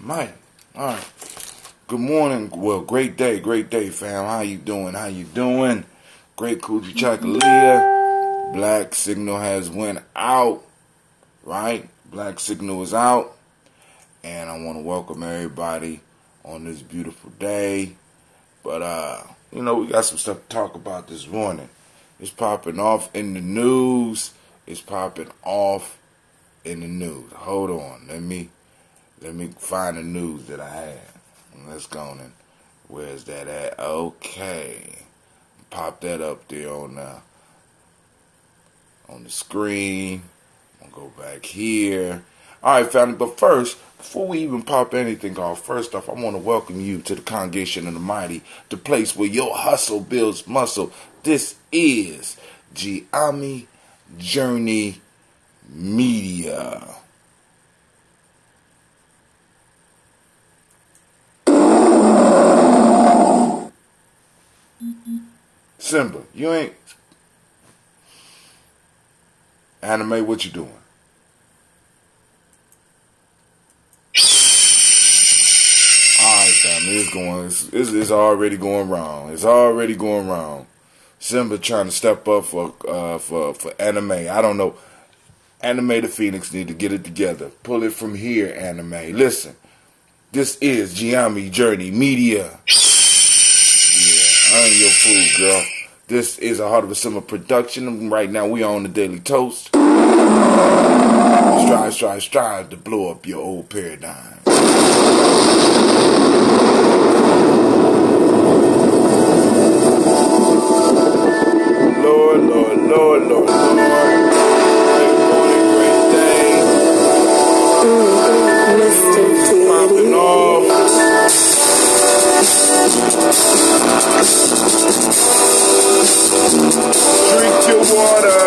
Almighty. All right. Good morning. Well, great day, fam. How you doing? Great Kujichagulia. Black signal has went out, right? Black signal is out. And I want to welcome everybody on this beautiful day. But, we got some stuff to talk about this morning. It's popping off in the news. Hold on. Let me find the news that I had. Let's go on. Where's that at? Okay. Pop that up there on the screen. I'm going to go back here. All right, family. But first, before we even pop anything off, first off, I want to welcome you to the Congregation of the Mighty, the place where your hustle builds muscle. This is Giami Journey Media. Simba, you ain't anime. What you doing? All right, family. It's already going wrong. Simba trying to step up for anime. I don't know. Anime the Phoenix need to get it together. Pull it from here, anime. Listen, this is Giami Journey Media. Yeah, I ain't your fool, girl. This is a Heart of a Simba production. Right now, we are on the Daily Toast. Strive to blow up your old paradigm. Lord. Great morning, great day. Popping off. Drink your water.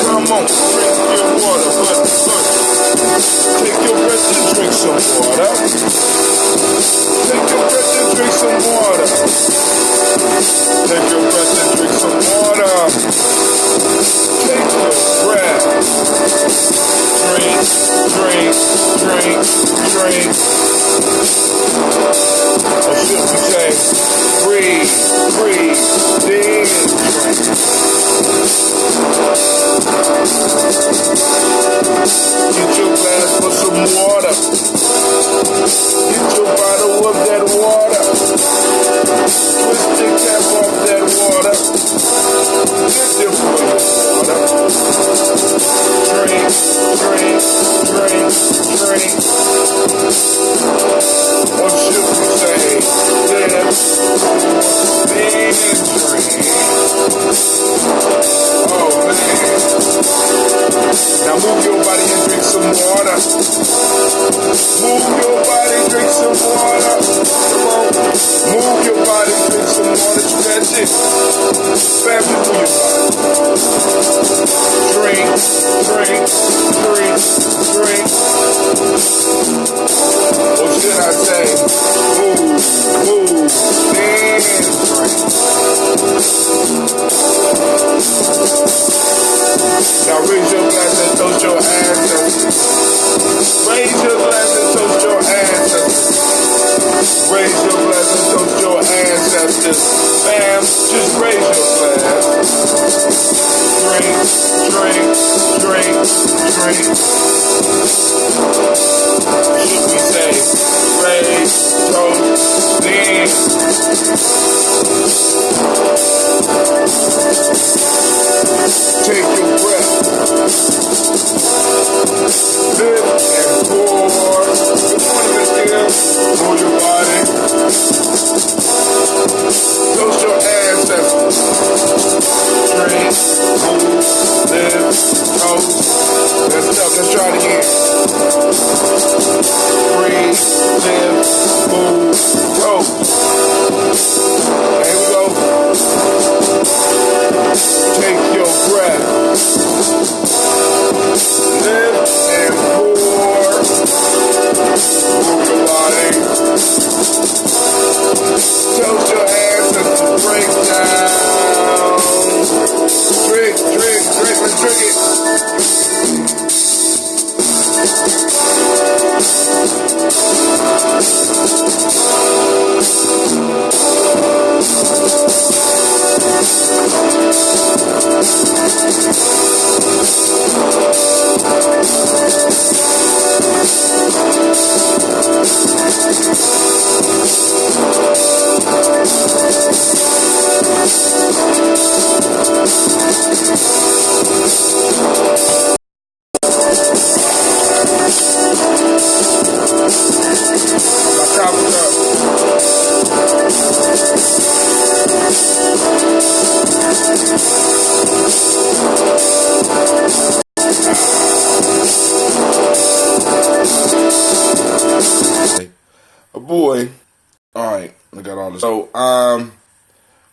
Come on, drink your water. But take your breath and drink some water. Take your breath and drink some water. Take your breath and drink some water. Take your breath. Drink. Or should we say, breathe, then drink. Get your glass for some water. Get your bottle of that water. Twist the cap off that water.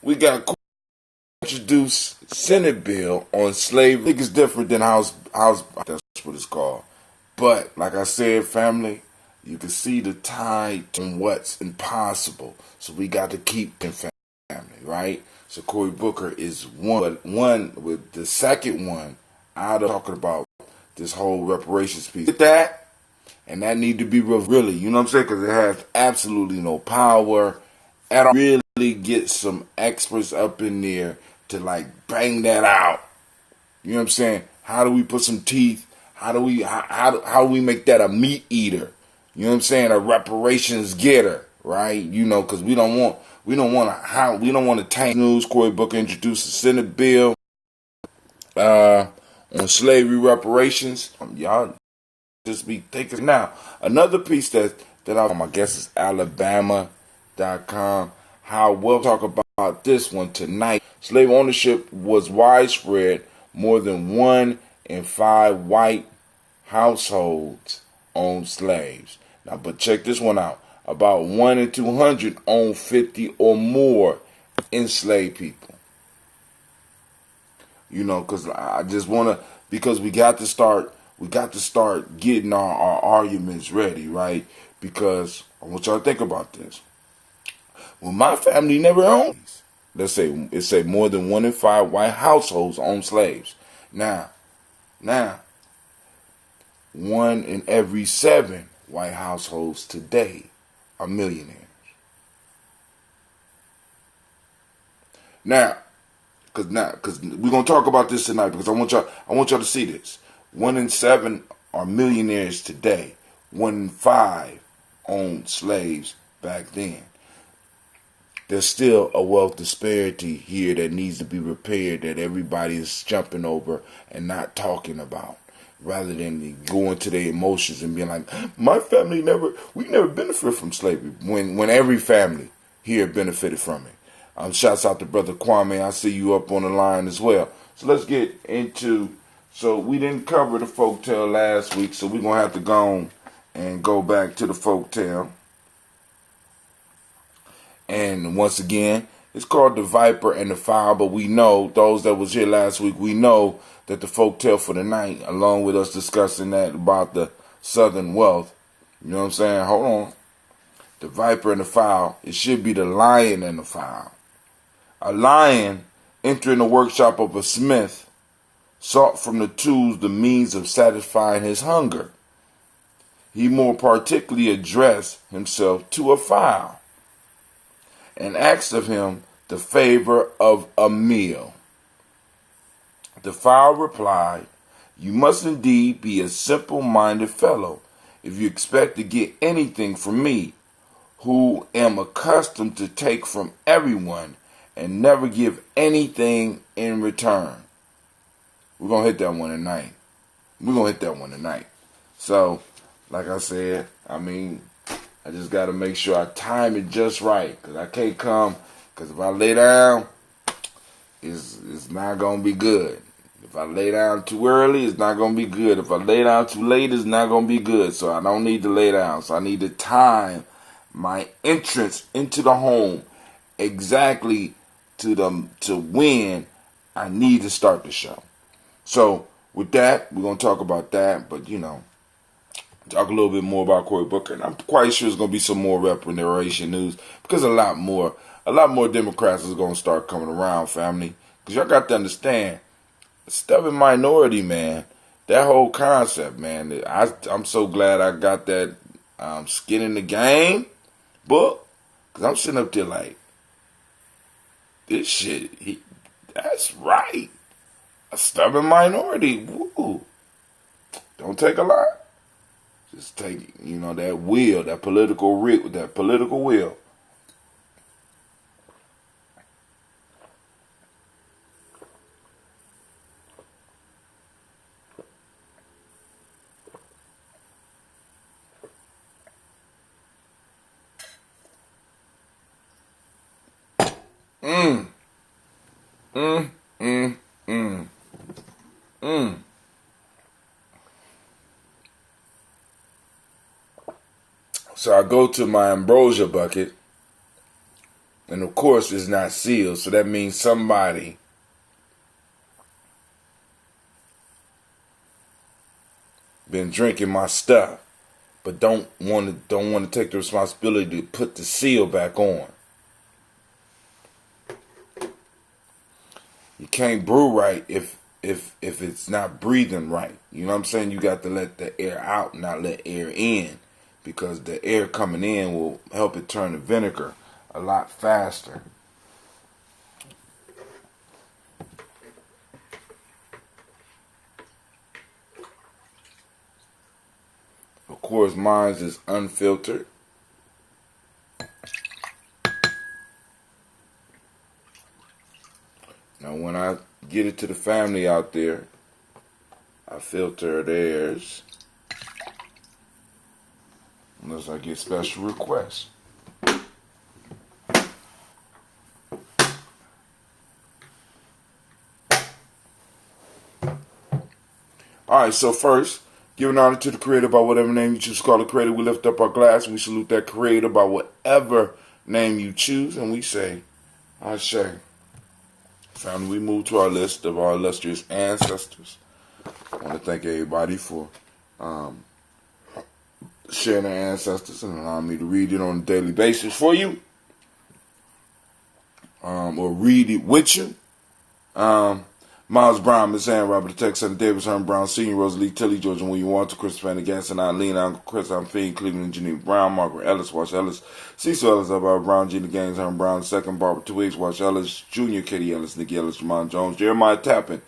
we got to introduce Senate bill on slavery. I think it's different than House. That's what it's called. But like I said, family, you can see the tide on what's impossible. So we got to keep in family, right? So Cory Booker is one with the second one out of talking about this whole reparations piece. With that, and that need to be really, you know what I'm saying? Because it has absolutely no power at all. Really get some experts up in there to like bang that out. You know what I'm saying? How do we put some teeth? How do we make that a meat eater? You know what I'm saying? A reparations getter, right? You know, because we don't want to tank news. Cory Booker introduced a Senate bill on slavery reparations. Y'all just be thinking now. Another piece that I guess is Alabama.com. How we'll talk about this one tonight. Slave ownership was widespread. More than 1 in 5 white households owned slaves. Now, but check this one out. About 1 in 200 own 50 or more enslaved people. You know, because I just want to, because we got to start getting our arguments ready, right? Because I want y'all to think about this. Well, my family never owned these. Let's say more than 1 in 5 white households own slaves. Now, 1 in every 7 white households today are millionaires. Now, because we're gonna talk about this tonight, because I want y'all to see this. 1 in 7 are millionaires today. 1 in 5 owned slaves back then. There's still a wealth disparity here that needs to be repaired, that everybody is jumping over and not talking about, rather than going to their emotions and being like, my family we never benefited from slavery, when every family here benefited from it. Shouts out to Brother Kwame. I see you up on the line as well. So let's get into, so we didn't cover the folktale last week, so we're going to have to go and go back to the folktale. And once again, it's called The Viper and the Fowl, but we know, those that was here last week, we know that the folktale for the night, along with us discussing that about the Southern wealth, you know what I'm saying? Hold on. The Viper and the Fowl, it should be the Lion and the Fowl. A lion entering the workshop of a smith sought from the tools the means of satisfying his hunger. He more particularly addressed himself to a fowl and asked of him the favor of a meal. The fowl replied, you must indeed be a simple-minded fellow if you expect to get anything from me, who am accustomed to take from everyone and never give anything in return. We're going to hit that one tonight. So, like I said, I just got to make sure I time it just right, because I can't come, because if I lay down, it's not going to be good. If I lay down too early, it's not going to be good. If I lay down too late, it's not going to be good. So I don't need to lay down. So I need to time my entrance into the home exactly to when I need to start the show. So with that, we're going to talk about that, but talk a little bit more about Cory Booker, and I'm quite sure there's going to be some more reparation news, because a lot more Democrats is going to start coming around, family, because y'all got to understand, stubborn minority, man, that whole concept, man, I'm so glad I got that Skin in the Game book, because I'm sitting up there like, this shit, that's right. A stubborn minority. Woo. Don't take a lot. Just take, that will, that political will. Mm. Mm. Mm. Mm. Mm. So I go to my ambrosia bucket, And of course, it's not sealed, so that means somebody been drinking my stuff, but don't want to take the responsibility to put the seal back on. You can't brew right if it's not breathing right. You know what I'm saying? You got to let the air out, not let air in, because the air coming in will help it turn to vinegar a lot faster. Of course, mine is unfiltered. Now, when I get it to the family out there, I filter theirs, unless I get special requests. Alright, so first, giving honor to the Creator by whatever name you choose to call the Creator. We lift up our glass and we salute that Creator by whatever name you choose, and we say, Ashe. Family, we move to our list of our illustrious ancestors. I want to thank everybody for sharing their ancestors and allowing me to read it on a daily basis for you, or read it with you. Miles Brown, Miss Ann, Robert the Texan, Davis, Herman Brown, Sr., Rosalie Tilly, George and William Walter, Christopher Gasson, Eileen, Uncle Chris, I'm Fiend, Cleveland, Geneva Brown, Margaret Ellis, Wash Ellis, Cecil Ellis, Albert Brown, Gina Gaines, Herman Brown, II, Barbara Twigs, Wash Ellis, Jr., Katie Ellis, Nikki Ellis, Jamon Jones, Jeremiah Tappan,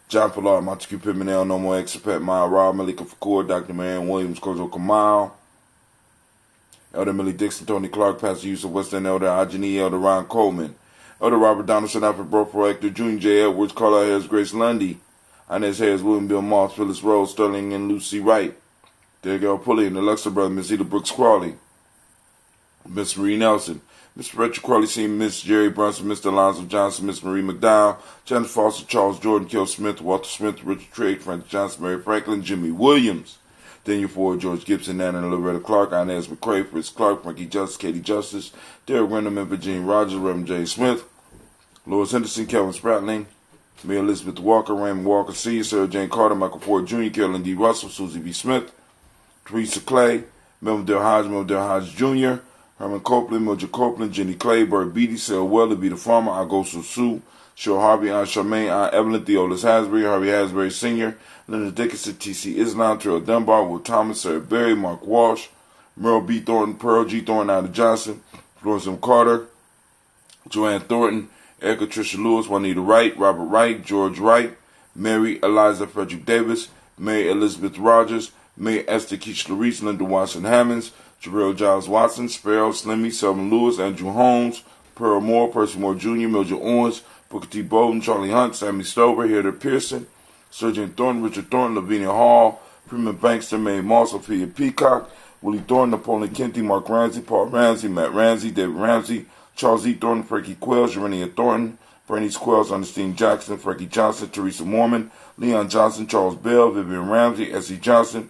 John Pollard, Montague Pittman, No More Expat, Maya Rob, Malika Fakour, Dr. Marianne Williams, Kojo Kamal, Elder Millie Dixon, Tony Clark, Pastor Yusuf West End, Elder Ajani, Elder Ron Coleman, Elder Robert Donaldson, Alfred Bro Proactor, Junior J. Edwards, Carla Harris, Grace Lundy, Inez Harris, William Bill Moss, Phyllis Rose, Sterling and Lucy Wright, Derek Pulley, and the Luxor brother, Miss Eda Brooks Crawley, Miss Marie Nelson, Mr. Richard Crawley Sr., Miss Jerry Brunson, Mr. Alonzo Johnson, Miss Marie McDowell, Jennifer Foster, Charles Jordan, Kel Smith, Walter Smith, Richard Trigg, Frank Johnson, Mary Franklin, Jimmy Williams, Daniel Ford, George Gibson, Nana and Loretta Clark, Inez McCrae, Fritz Clark, Frankie Justice, Katie Justice, Derek Renderman, Virginia Rogers, Reverend J. Smith, Lois Henderson, Kelvin Spratling, Mary Elizabeth Walker, Raymond Walker Sr., Sarah Jane Carter, Michael Ford Jr., Carolyn D. Russell, Susie B. Smith, Teresa Clay, Melvin Dale Hodge Jr., Herman Copeland, Mildred Copeland, Jenny Clay, Bert Beatty, Sarah Weller, Be the Farmer, Agosu Sue, Cheryl Harvey, Aunt Charmaine, Aunt Evelyn, Theolis Hasbury, Harvey Hasbury Sr., Linda Dickinson, T.C. Islam, Terrell Dunbar, Will Thomas, Sarah Berry, Mark Walsh, Merle B. Thornton, Pearl G. Thornton, Ida Johnson, Florence M. Carter, Joanne Thornton, Erica Tricia Lewis, Juanita Wright, Robert Wright, George Wright, Mary Eliza Frederick Davis, Mary Elizabeth Rogers, Mary Esther Keach Larice, Linda Watson Hammonds, Jarrell Giles Watson, Sparrow, Slimmy, Selvin Lewis, Andrew Holmes, Pearl Moore, Percy Moore Jr., Mildred Owens, Booker T. Bolden, Charlie Hunt, Sammy Stover, Heather Pearson, Sergeant Thornton, Richard Thornton, Lavinia Hall, Freeman Bankster, Mae Moss, Sophia Peacock, Willie Thornton, Napoleon Kenty, Mark Ramsey, Paul Ramsey, Matt Ramsey, David Ramsey, Charles E. Thornton, Frankie Quells, Jerenia Thornton, Bernice Quells, Ernestine Jackson, Frankie Johnson, Teresa Mormon, Leon Johnson, Charles Bell, Vivian Ramsey, S.E. Johnson,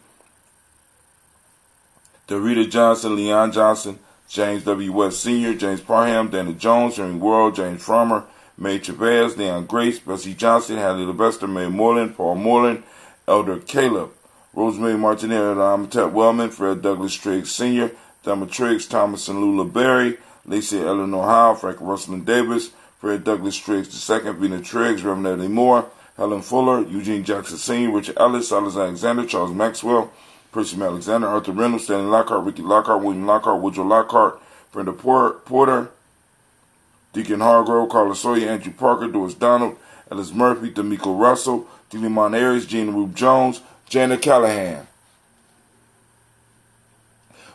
Dorita Johnson, Leon Johnson, James W. West Sr., James Parham, Dana Jones, Henry World, James Farmer, Mae Chavez, Leon Grace, Bessie Johnson, Hadley Levester, Mae Moreland, Paul Moreland, Elder Caleb, Rosemary Martinelli, Amatep Wellman, Fred Douglas Triggs Sr., Thelma Triggs, Thomas and Lula Berry, Lacey Eleanor Howe, Frank Russell Davis, Fred Douglas Triggs II, Vina Triggs, Reverend Eddie Moore, Helen Fuller, Eugene Jackson Sr., Richard Ellis, Silas Alexander, Charles Maxwell, Percy Alexander, Arthur Reynolds, Stanley Lockhart, Ricky Lockhart, William Lockhart, Woodrow Lockhart, Brenda Porter, Deacon Hargrove, Carla Sawyer, Andrew Parker, Doris Donald, Ellis Murphy, D'Amico Russell, Delimon Ayers, Gina Rube Jones, Janet Callahan,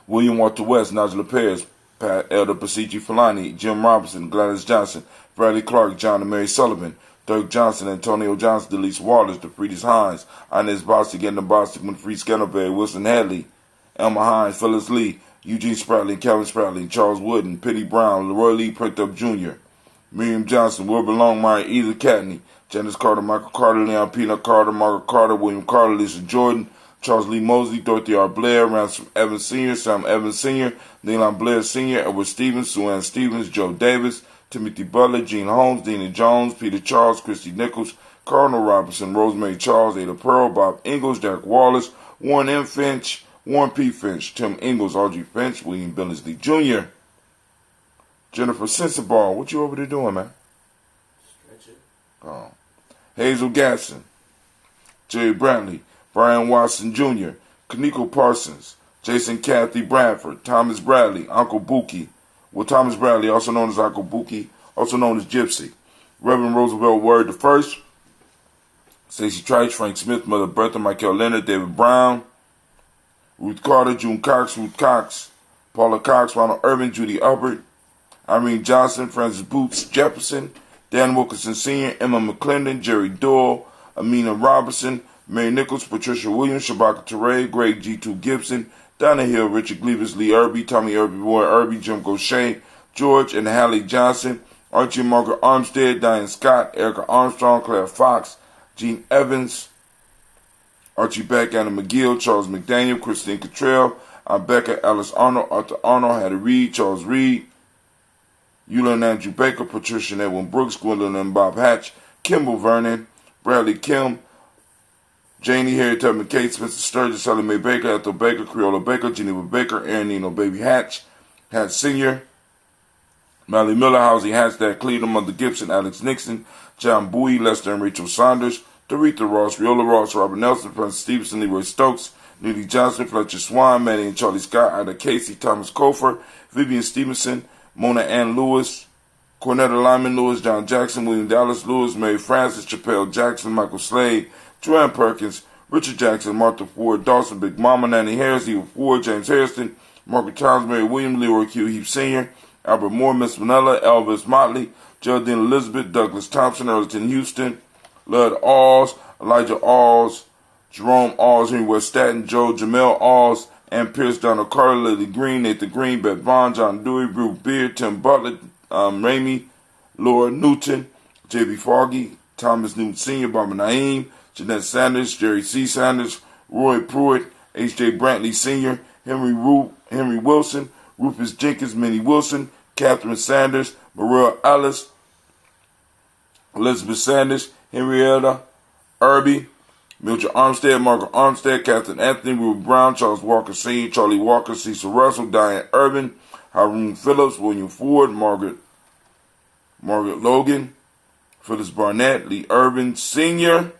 William Walter West, Nigel Perez, Elder Pasici Filani, Jim Robinson, Gladys Johnson, Bradley Clark, John and Mary Sullivan, Dirk Johnson, Antonio Johnson, Delise Waters, DeFriedis Hines, Inez Bostic, Edna Bostic, Winfrey Scantleberry, Wilson Hadley, Elma Hines, Phyllis Lee, Eugene Spratley, Calvin Spratley, Charles Wooden, Penny Brown, Leroy Lee Pricked Up Jr., Miriam Johnson, Wilbur Longmire, Edith Catney, Janice Carter, Michael Carter, Leon Peanut Carter, Margaret Carter, William Carter, Lisa Jordan, Charles Lee Mosley, Dorothy R. Blair, Ransom Evans Sr., Sam Evans Sr., Neilon Blair Sr., Edward Stevens, Sue Ann Stevens, Joe Davis, Timothy Butler, Gene Holmes, Dina Jones, Peter Charles, Christy Nichols, Cardinal Robinson, Rosemary Charles, Ada Pearl, Bob Ingalls, Jack Wallace, Warren M. Finch, Warren P. Finch, Tim Ingalls, Audrey Finch, William Billingsley Jr., Jennifer Sensabaugh. What you over there doing, man? Stretch it. Oh. Hazel Gatson, Jerry Brantley, Brian Watson Jr., Kaniko Parsons, Jason Kathy Bradford, Thomas Bradley, Uncle Buki. Well, Thomas Bradley, also known as Uncle Buki, also known as Gypsy. Reverend Roosevelt Word I, Stacey Trice, Frank Smith, Mother Bertha, Michael Leonard, David Brown, Ruth Carter, June Cox, Ruth Cox, Paula Cox, Ronald Urban, Judy Hubbard, Irene Johnson, Francis Boots Jefferson, Dan Wilkinson Sr., Emma McClendon, Jerry Doyle, Amina Robertson, Mary Nichols, Patricia Williams, Shabaka Teray, Greg G2 Gibson, Donna Hill, Richard Gleavis, Lee Irby, Tommy Irby, Roy Irby, Jim Gaucher, George and Hallie Johnson, Archie and Margaret Armstead, Diane Scott, Erica Armstrong, Claire Fox, Gene Evans, Archie Beck, Anna McGill, Charles McDaniel, Christine Cottrell, Becca, Alice Arnold, Arthur Arnold, Hattie Reed, Charles Reed, Eula and Andrew Baker, Patricia and Edwin Brooks, Gwendolyn and Bob Hatch, Kimball Vernon, Bradley Kim, Janie Harriet Tubman Kate, Spencer Sturgis, Sally Mae Baker, Ethel Baker, Creola Baker, Geneva Baker, Aaron Nino Baby Hatch, Hatch Sr., Mally Miller, Housie Hatch, Dad Cleveland, Mother Gibson, Alex Nixon, John Bowie, Lester and Rachel Saunders, Doretha Ross, Riola Ross, Robert Nelson, Francis Stevenson, Leroy Stokes, Neely Johnson, Fletcher Swan, Manny and Charlie Scott, Ida Casey, Thomas Kofer, Vivian Stevenson, Mona Ann Lewis, Cornetta Lyman Lewis, John Jackson, William Dallas Lewis, Mary Francis, Chappelle Jackson, Michael Slade, Joanne Perkins, Richard Jackson, Martha Ford, Dawson, Big Mama, Nanny Harris, Eva Ford, James Harrison, Margaret Towns, Mary William, Leroy Q. Heath Sr., Albert Moore, Miss Manella, Elvis Motley, Geraldine Elizabeth, Douglas Thompson, Earlton Houston, Lud Alls, Elijah Alls, Jerome Alls, Henry West Staten, Joe Jamel Alls, Ann Pierce, Donald Carter, Lily Green, Nathan Green, Beth Vaughn, John Dewey, Bruce Beard, Tim Butler, Ramey, Laura Newton, J.B. Foggy, Thomas Newton Sr., Barbara Naeem, Jeanette Sanders, Jerry C. Sanders, Roy Pruitt, H.J. Brantley Sr., Henry Wilson, Rufus Jenkins, Minnie Wilson, Catherine Sanders, Maria Ellis, Elizabeth Sanders, Henrietta Irby, Mildred Armstead, Margaret Armstead, Catherine Anthony, Ruth Brown, Charles Walker Sr., Charlie Walker, Cecil Russell, Diane Urban, Haroon Phillips, William Ford, Margaret Logan, Phyllis Barnett, Lee Urban Sr.,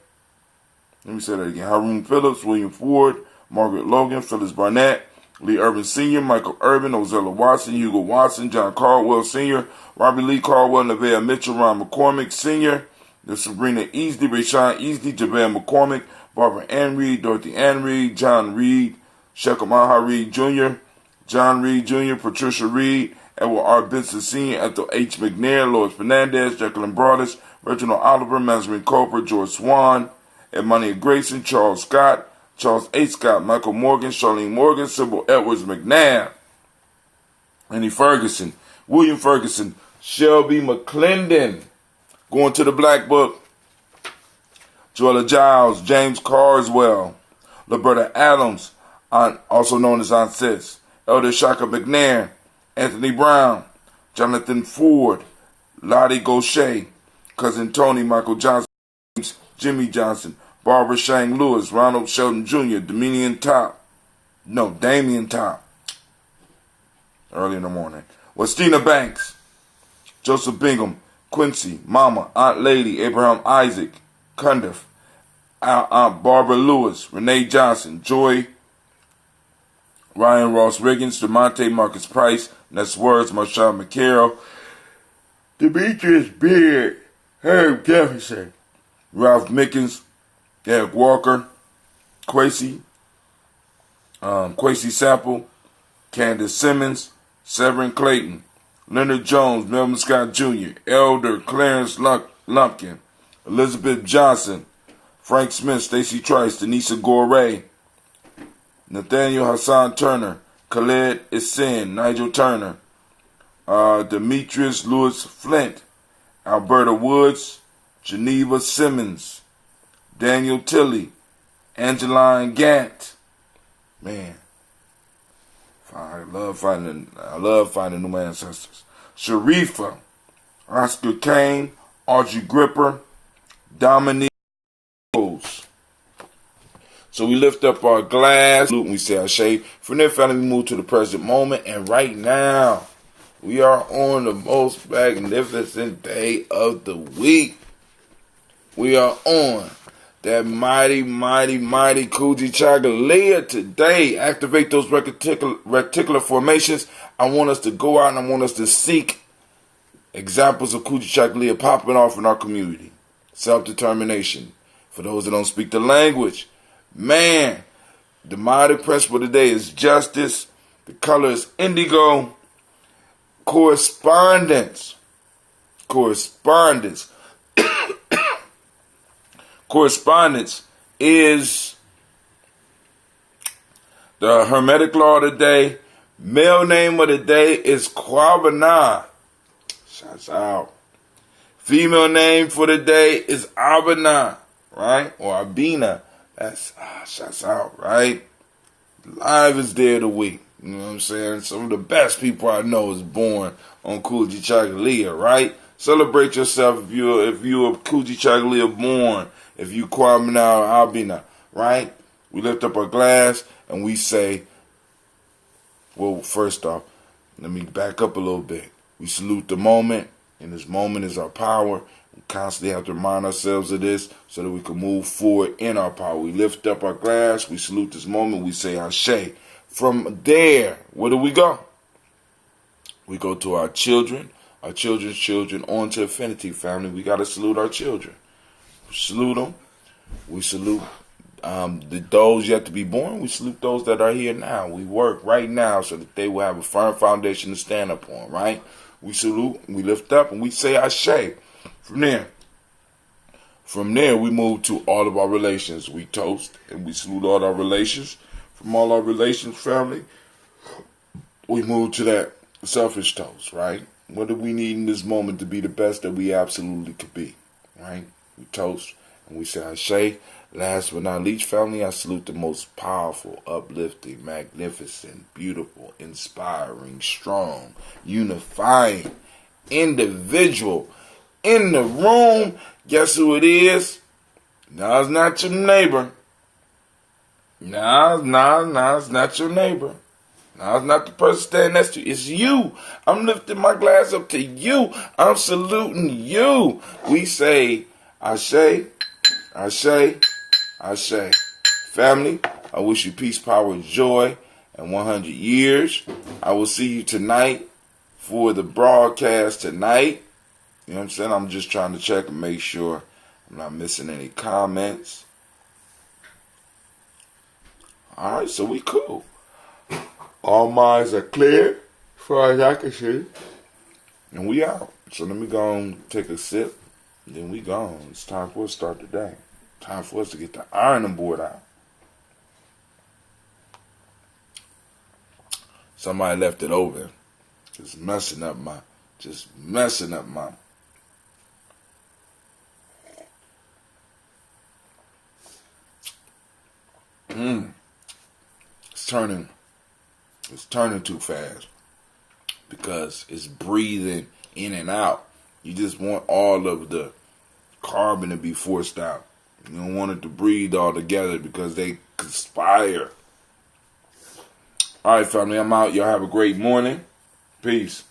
let me say that again, Haroon Phillips, William Ford, Margaret Logan, Phyllis Barnett, Lee Urban Sr., Michael Urban, Ozella Watson, Hugo Watson, John Caldwell Sr., Robbie Lee Caldwell, Nevaeh Mitchell, Ron McCormick Sr., Sabrina Easley, Rayshawn Easley, JaVale McCormick, Barbara Ann Reed, Dorothy Ann Reed, John Reed, Shekamaha Reed Jr., John Reed Jr., Patricia Reed, Edward R. Benson Sr., Ethel H. McNair, Lois Fernandez, Jacqueline Broadus, Reginald Oliver, Mazarin Cooper, George Swan, Edmonia Grayson, Charles Scott, Charles A. Scott, Michael Morgan, Charlene Morgan, Sybil Edwards McNabb, Annie Ferguson, William Ferguson, Shelby McClendon, going to the Black Book, Joella Giles, James Carswell, Roberta Adams, also known as Ancestor, Elder Shaka McNair, Anthony Brown, Jonathan Ford, Lottie Gaucher, Cousin Tony, Michael Johnson, Jimmy Johnson, Barbara Shang Lewis, Ronald Shelton Jr., Damian Top, early in the morning, Westina Banks, Joseph Bingham, Quincy, Mama, Aunt Lady, Abraham Isaac, Cundiff, Aunt Barbara Lewis, Renee Johnson, Joy, Ryan Ross Riggins, DeMonte Marcus Price, Ness Words, Marshawn McCarroll, Demetrius Beard, Herb Jefferson, Ralph Mickens, Eric Walker, Quasi Sample, Candace Simmons, Severin Clayton, Leonard Jones, Melvin Scott Jr., Elder Clarence Lumpkin, Elizabeth Johnson, Frank Smith, Stacey Trice, Denisa Gore, Nathaniel Hassan Turner, Khaled Isin, Nigel Turner, Demetrius Lewis Flint, Alberta Woods, Geneva Simmons, Daniel Tilley, Angeline Gant, Man, I love finding new ancestors. Sharifa, Oscar Kane, Audrey Gripper, Dominique Rose. So we lift up our glass, and we say Ashe. From there, finally, we move to the present moment, and right now, we are on the most magnificent day of the week. We are on that mighty Kujichagulia today. Activate those reticular formations. I want us to go out and I want us to seek examples of Kujichagulia popping off in our community. Self-determination. For those that don't speak the language. Man, the mighty principle today is justice. The color is indigo. Correspondence. Correspondence is the Hermetic law of the day. Male name of the day is Kwabana. Shouts out. Female name for the day is Abana, right? Or Abina. That's shouts out, right? Live is there the week. You know what I'm saying? Some of the best people I know is born on Kujichagulia, right? Celebrate yourself if you're a Kujichagulia born, if you Kwamina or Albina, right? We lift up our glass and we say, well, first off, let me back up a little bit. We salute the moment, and this moment is our power. We constantly have to remind ourselves of this so that we can move forward in our power. We lift up our glass, we salute this moment, we say Ashe. From there, where do we go? We go to our children, our children's children, on to affinity family. We got to salute our children. We salute them. We salute those yet to be born. We salute those that are here now. We work right now so that they will have a firm foundation to stand up on, right? We salute, we lift up, and we say Ashe. From there, we move to all of our relations. We toast and we salute all our relations. From all our relations, family, we move to that selfish toast, right? What do we need in this moment to be the best that we absolutely could be, right? We toast and we say Ashe. Last but not least, family, I salute the most powerful, uplifting, magnificent, beautiful, inspiring, strong, unifying individual in the room. Guess who it is? No, it's not your neighbor. No, it's not your neighbor. No, it's not the person standing next to you. It's you. I'm lifting my glass up to you. I'm saluting you. We say, Ashe, Ashe, Ashe. Family, I wish you peace, power, joy, and 100 years. I will see you tonight for the broadcast tonight. You know what I'm saying? I'm just trying to check and make sure I'm not missing any comments. Alright, so we cool. All minds are clear, as far as I can see. And we out. So let me go and take a sip. And then we gone. It's time for us to start the day. Time for us to get the ironing board out. Somebody left it open. Just messing up my. It's turning too fast because it's breathing in and out. You just want all of the carbon to be forced out. You don't want it to breathe all together because they conspire. All right, family, I'm out. Y'all have a great morning. Peace.